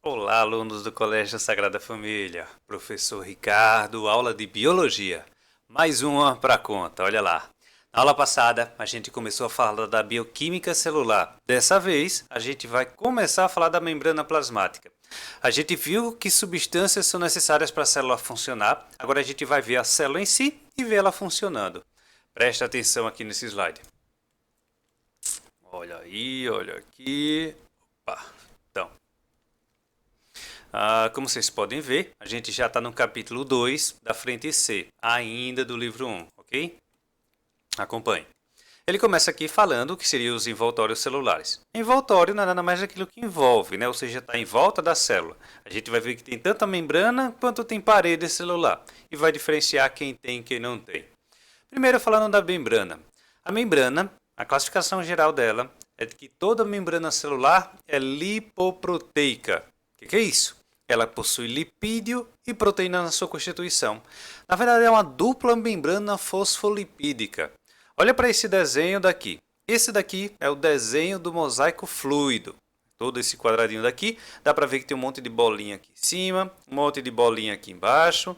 Olá, alunos do Colégio Sagrada Família. Professor Ricardo, aula de Biologia. Mais uma para conta, olha lá. Na aula passada, a gente começou a falar da bioquímica celular. Dessa vez, a gente vai começar a falar da membrana plasmática. A gente viu que substâncias são necessárias para a célula funcionar. Agora a gente vai ver a célula em si e ver ela funcionando. Presta atenção aqui nesse slide. Olha aí, olha aqui. Opa. Então, como vocês podem ver, a gente já está no capítulo 2 da frente C, ainda do livro 1, ok? Acompanhe. Ele começa aqui falando o que seriam os envoltórios celulares. Envoltório não é nada mais aquilo que envolve, né? Ou seja, está em volta da célula. A gente vai ver que tem tanto a membrana quanto tem parede celular. E vai diferenciar quem tem e quem não tem. Primeiro falando da membrana. A membrana, a classificação geral dela é de que toda membrana celular é lipoproteica. O que é isso? Ela possui lipídio e proteína na sua constituição. Na verdade, é uma dupla membrana fosfolipídica. Olha para esse desenho daqui. Esse daqui é o desenho do mosaico fluido. Todo esse quadradinho daqui, dá para ver que tem um monte de bolinha aqui em cima, um monte de bolinha aqui embaixo.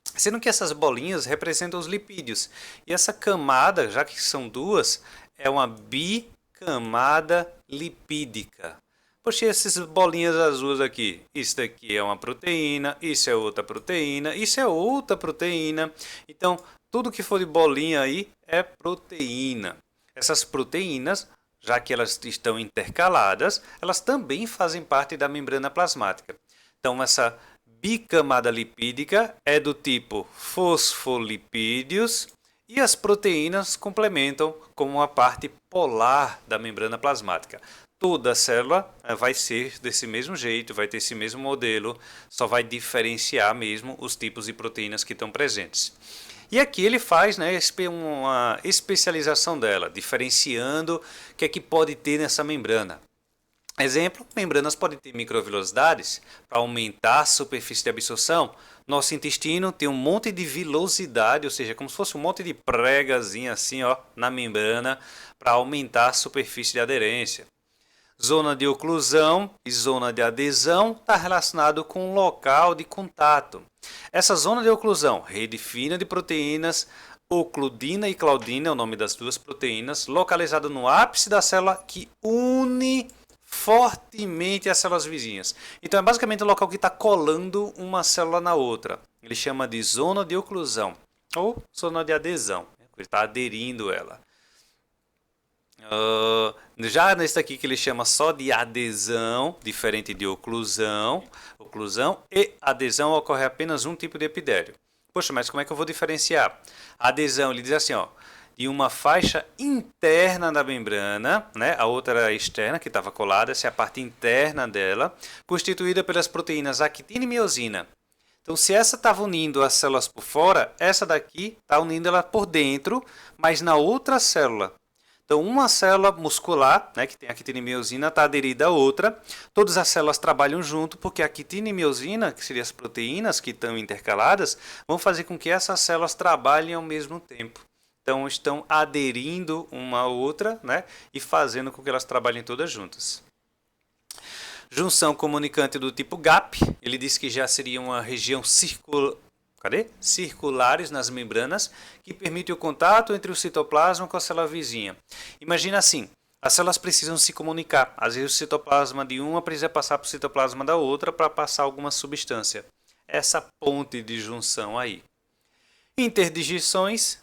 Sendo que essas bolinhas representam os lipídios. E essa camada, já que são duas, é uma bicamada lipídica. Poxa, essas bolinhas azuis aqui. Isso daqui é uma proteína, isso é outra proteína, isso é outra proteína. Então, tudo que for de bolinha aí é proteína. Essas proteínas, já que elas estão intercaladas, elas também fazem parte da membrana plasmática. Então, essa bicamada lipídica é do tipo fosfolipídios e as proteínas complementam como uma parte polar da membrana plasmática. Toda célula vai ser desse mesmo jeito, vai ter esse mesmo modelo, só vai diferenciar mesmo os tipos de proteínas que estão presentes. E aqui ele faz, né, uma especialização dela, diferenciando o que é que pode ter nessa membrana. Exemplo, membranas podem ter microvilosidades para aumentar a superfície de absorção. Nosso intestino tem um monte de vilosidade, ou seja, como se fosse um monte de pregazinha assim, ó, na membrana para aumentar a superfície de aderência. Zona de oclusão e zona de adesão está relacionado com o local de contato. Essa zona de oclusão, rede fina de proteínas, ocludina e claudina é o nome das duas proteínas, localizada no ápice da célula que une fortemente as células vizinhas. Então é basicamente o local que está colando uma célula na outra. Ele chama de zona de oclusão ou zona de adesão. Ele está aderindo ela. Já nesse aqui que ele chama só de adesão, diferente de oclusão. Oclusão e adesão ocorre apenas um tipo de epidério. Poxa, mas como é que eu vou diferenciar? A adesão, ele diz assim, ó, de uma faixa interna da membrana, né? A outra era externa, que estava colada, essa é a parte interna dela, constituída pelas proteínas actina e miosina. Então, se essa estava unindo as células por fora, essa daqui está unindo ela por dentro, mas na outra célula. Então, uma célula muscular, né, que tem a actina e miosina, está aderida à outra. Todas as células trabalham junto, porque a actina e miosina, que seriam as proteínas que estão intercaladas, vão fazer com que essas células trabalhem ao mesmo tempo. Então, estão aderindo uma à outra, né, e fazendo com que elas trabalhem todas juntas. Junção comunicante do tipo GAP, ele diz que já seria uma região circulares nas membranas que permite o contato entre o citoplasma com a célula vizinha. Imagina assim, as células precisam se comunicar. Às vezes o citoplasma de uma precisa passar para o citoplasma da outra para passar alguma substância. Essa ponte de junção aí. Interdigitações,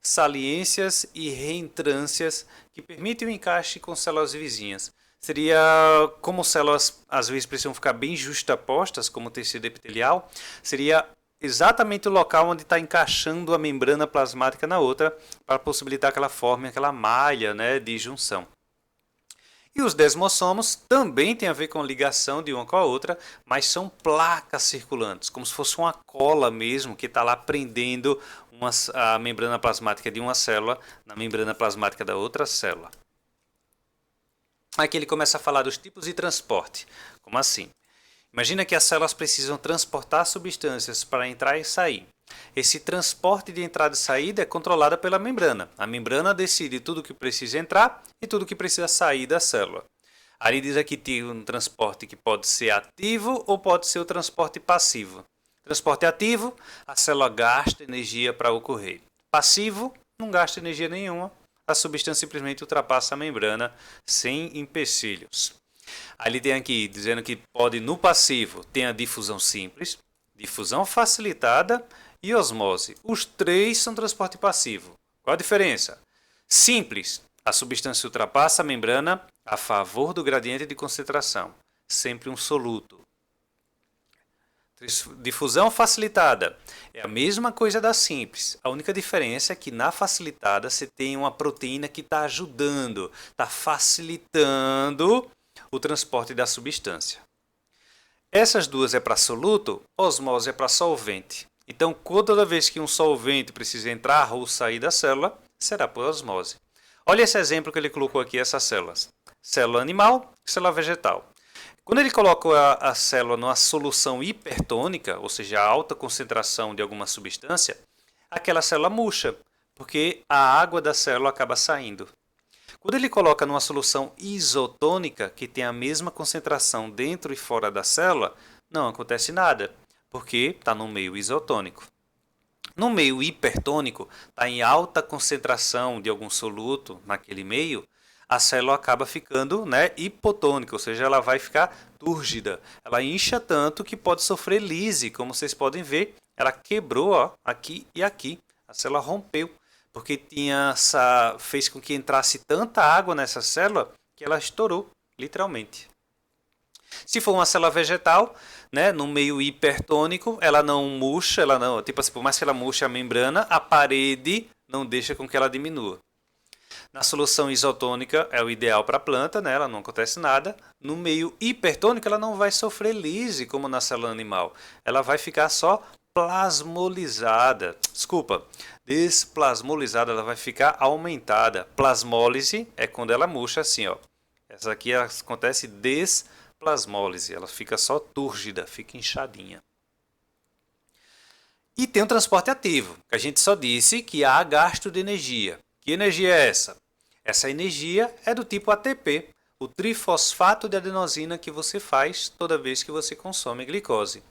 saliências e reentrâncias que permitem o encaixe com células vizinhas. Seria como células às vezes precisam ficar bem justapostas, como o tecido epitelial, seria exatamente o local onde está encaixando a membrana plasmática na outra para possibilitar que ela forme aquela malha, né, de junção. E os desmossomos também têm a ver com ligação de uma com a outra, mas são placas circulantes, como se fosse uma cola mesmo que está lá prendendo a membrana plasmática de uma célula na membrana plasmática da outra célula. Aqui ele começa a falar dos tipos de transporte. Como assim? Imagina que as células precisam transportar substâncias para entrar e sair. Esse transporte de entrada e saída é controlado pela membrana. A membrana decide tudo o que precisa entrar e tudo o que precisa sair da célula. Aí diz aqui tem um transporte que pode ser ativo ou pode ser o transporte passivo. Transporte ativo, a célula gasta energia para ocorrer. Passivo, não gasta energia nenhuma. A substância simplesmente ultrapassa a membrana sem empecilhos. Aí ele tem aqui dizendo que pode no passivo tem a difusão simples, difusão facilitada e osmose. Os três são transporte passivo. Qual a diferença? Simples, a substância ultrapassa a membrana a favor do gradiente de concentração, sempre um soluto. Difusão facilitada é a mesma coisa da simples. A única diferença é que na facilitada você tem uma proteína que está ajudando, está facilitando o transporte da substância. Essas duas é para soluto, osmose é para solvente. Então, toda vez que um solvente precisa entrar ou sair da célula, será por osmose. Olha esse exemplo que ele colocou aqui, essas células. Célula animal, célula vegetal. Quando ele coloca a célula numa solução hipertônica, ou seja, a alta concentração de alguma substância, aquela célula murcha, porque a água da célula acaba saindo. Quando ele coloca numa solução isotônica, que tem a mesma concentração dentro e fora da célula, não acontece nada, porque está no meio isotônico. No meio hipertônico, está em alta concentração de algum soluto naquele meio, a célula acaba ficando hipotônica, ou seja, ela vai ficar túrgida. Ela incha tanto que pode sofrer lise, como vocês podem ver, ela quebrou aqui e aqui, a célula rompeu, porque fez com que entrasse tanta água nessa célula que ela estourou, literalmente. Se for uma célula vegetal, no meio hipertônico, ela não murcha, por mais que ela murche a membrana, a parede não deixa com que ela diminua. Na solução isotônica é o ideal para a planta, ela não acontece nada. No meio hipertônico ela não vai sofrer lise como na célula animal. Ela vai ficar só plasmolizada. Desplasmolizada, ela vai ficar aumentada. Plasmólise é quando ela murcha assim, ó. Essa aqui acontece desplasmólise, ela fica só túrgida, fica inchadinha. E tem um transporte ativo, que a gente só disse que há gasto de energia. Que energia é essa? Essa energia é do tipo ATP, o trifosfato de adenosina que você faz toda vez que você consome glicose.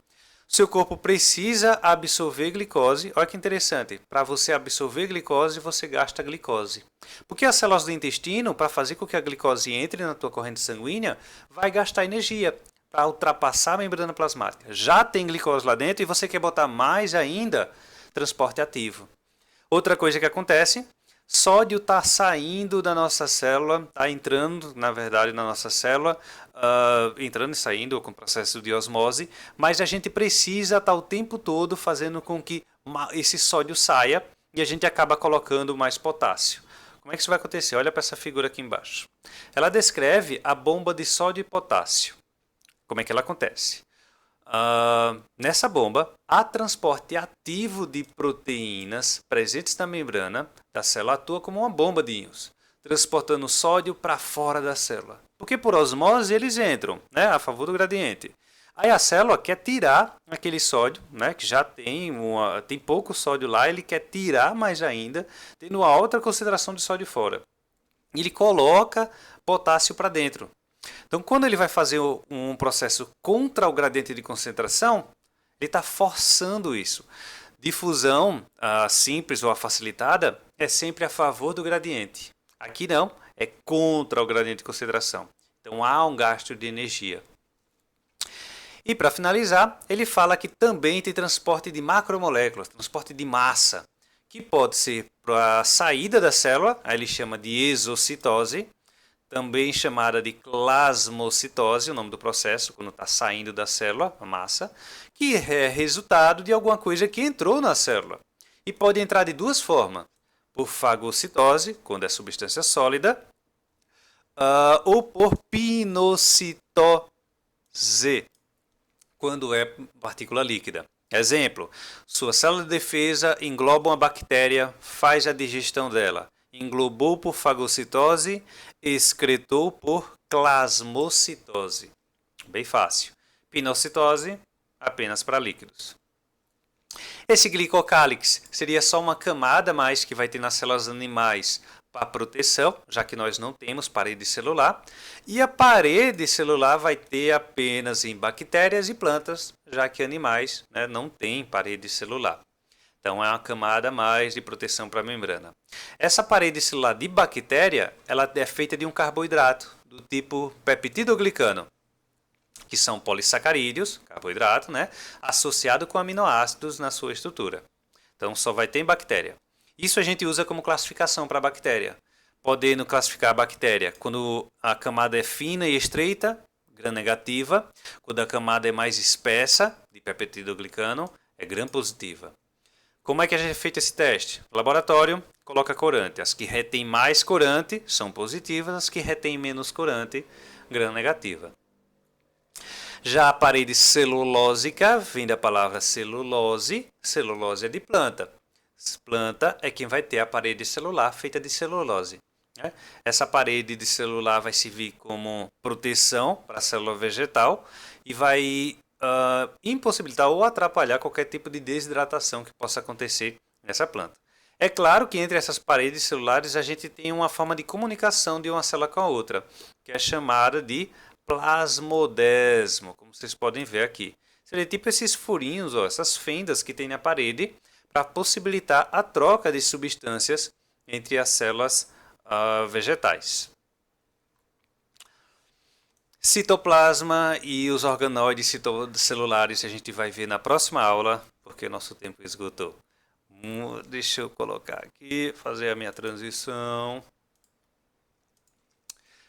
Seu corpo precisa absorver glicose. Olha que interessante, para você absorver glicose, você gasta glicose. Porque as células do intestino, para fazer com que a glicose entre na tua corrente sanguínea, vai gastar energia para ultrapassar a membrana plasmática. Já tem glicose lá dentro e você quer botar mais ainda, transporte ativo. Outra coisa que acontece, sódio está saindo da nossa célula, está entrando, na verdade, na nossa célula, entrando e saindo com o processo de osmose, mas a gente precisa estar o tempo todo fazendo com que esse sódio saia e a gente acaba colocando mais potássio. Como é que isso vai acontecer? Olha para essa figura aqui embaixo. Ela descreve a bomba de sódio e potássio. Como é que ela acontece? Nessa bomba, há transporte ativo de proteínas presentes na membrana da célula, atua como uma bomba de íons, transportando sódio para fora da célula. Porque por osmose eles entram, a favor do gradiente. Aí a célula quer tirar aquele sódio, que já tem pouco sódio lá, ele quer tirar mais ainda, tendo uma alta concentração de sódio fora. Ele coloca potássio para dentro. Então, quando ele vai fazer um processo contra o gradiente de concentração, ele está forçando isso. Difusão simples ou a facilitada é sempre a favor do gradiente. Aqui não, é contra o gradiente de concentração. Então, há um gasto de energia. E para finalizar, ele fala que também tem transporte de macromoléculas, transporte de massa, que pode ser para a saída da célula, aí ele chama de exocitose, também chamada de plasmocitose, o nome do processo, quando está saindo da célula, a massa, que é resultado de alguma coisa que entrou na célula. E pode entrar de duas formas, por fagocitose, quando é substância sólida, ou por pinocitose, quando é partícula líquida. Exemplo, sua célula de defesa engloba uma bactéria, faz a digestão dela. Englobou por fagocitose, excretou por plasmocitose. Bem fácil. Pinocitose, apenas para líquidos. Esse glicocálix seria só uma camada a mais que vai ter nas células animais para proteção, já que nós não temos parede celular. E a parede celular vai ter apenas em bactérias e plantas, já que animais, né, não têm parede celular. Então é uma camada a mais de proteção para a membrana. Essa parede celular de bactéria, ela é feita de um carboidrato do tipo peptidoglicano, que são polissacarídeos, carboidrato, né, associado com aminoácidos na sua estrutura. Então só vai ter em bactéria. Isso a gente usa como classificação para a bactéria. Podendo classificar a bactéria quando a camada é fina e estreita, gram-negativa. Quando a camada é mais espessa, de peptidoglicano, é gram-positiva. Como é que a gente fez esse teste? Laboratório, coloca corante. As que retêm mais corante são positivas, as que retêm menos corante, gram-negativa. Já a parede celulósica, vem da palavra celulose, celulose é de planta. Planta é quem vai ter a parede celular feita de celulose. Né? Essa parede de celular vai servir como proteção para a célula vegetal e vai impossibilitar ou atrapalhar qualquer tipo de desidratação que possa acontecer nessa planta. É claro que entre essas paredes celulares a gente tem uma forma de comunicação de uma célula com a outra, que é chamada de plasmodesmo, como vocês podem ver aqui. Seria tipo esses furinhos, ó, essas fendas que tem na parede para possibilitar a troca de substâncias entre as células vegetais. Citoplasma e os organoides celulares a gente vai ver na próxima aula, porque nosso tempo esgotou. Deixa eu colocar aqui, fazer a minha transição.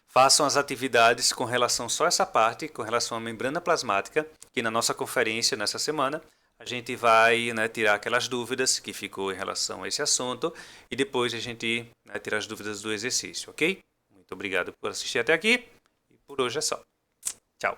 Façam as atividades com relação só a essa parte, com relação à membrana plasmática, que na nossa conferência nessa semana a gente vai, né, tirar aquelas dúvidas que ficou em relação a esse assunto e depois a gente, né, tirar as dúvidas do exercício, ok? Muito obrigado por assistir até aqui e por hoje é só. Tchau!